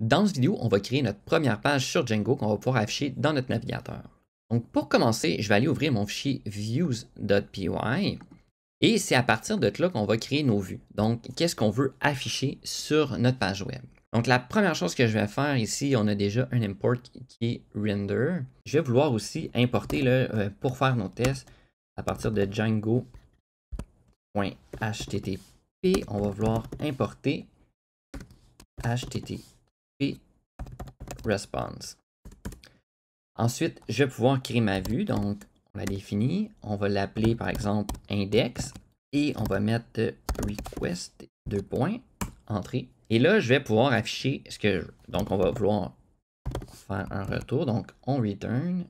Dans cette vidéo, on va créer notre première page sur Django qu'on va pouvoir afficher dans notre navigateur. Donc pour commencer, je vais aller ouvrir mon fichier views.py et c'est à partir de là qu'on va créer nos vues. Donc qu'est-ce qu'on veut afficher sur notre page web. Donc la première chose que je vais faire ici, on a déjà un import qui est render. Je vais vouloir aussi importer pour faire nos tests à partir de django.http. On va vouloir importer http response. Ensuite, je vais pouvoir créer ma vue. Donc, on la définit. On va l'appeler par exemple index et on va mettre request entrée. Et là, je vais pouvoir afficher ce que je veux. Donc, on va vouloir faire un retour. Donc, on return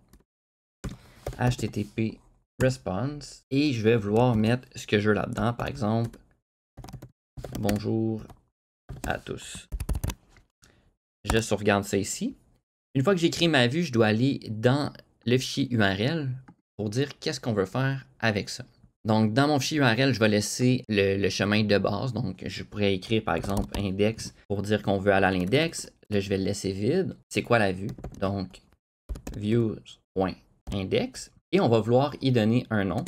http response et je vais vouloir mettre ce que je veux là-dedans. Par exemple, bonjour à tous. Je sauvegarde ça ici. Une fois que j'ai créé ma vue, je dois aller dans le fichier URL pour dire qu'est-ce qu'on veut faire avec ça. Donc, dans mon fichier URL, je vais laisser le chemin de base. Donc, je pourrais écrire par exemple index pour dire qu'on veut aller à l'index. Là, je vais le laisser vide. C'est quoi la vue? Donc, views.index. Et on va vouloir y donner un nom.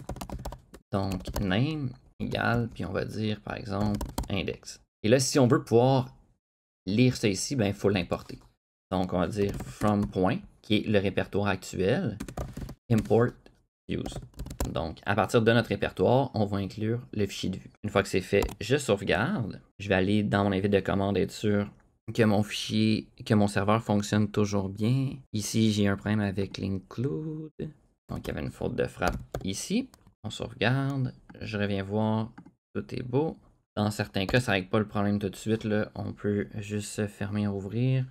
Donc, name égale, puis on va dire par exemple index. Et là, si on veut pouvoir lire ça ici, ben, il faut l'importer. Donc, on va dire from point, qui est le répertoire actuel, import views. Donc, à partir de notre répertoire, on va inclure le fichier de vue. Une fois que c'est fait, je sauvegarde. Je vais aller dans mon invite de commande, être sûr que mon fichier, que mon serveur fonctionne toujours bien. Ici, j'ai un problème avec l'include. Donc, il y avait une faute de frappe ici. On sauvegarde. Je reviens voir. Tout est beau. Dans certains cas, ça ne règle pas le problème tout de suite. Là. On peut juste fermer et ouvrir.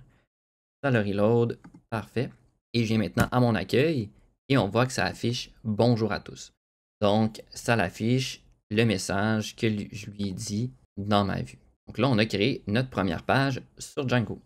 Ça le reload, parfait. Et je viens maintenant à mon accueil et on voit que ça affiche bonjour à tous. Donc, ça l'affiche le message que je lui ai dit dans ma vue. Donc là, on a créé notre première page sur Django.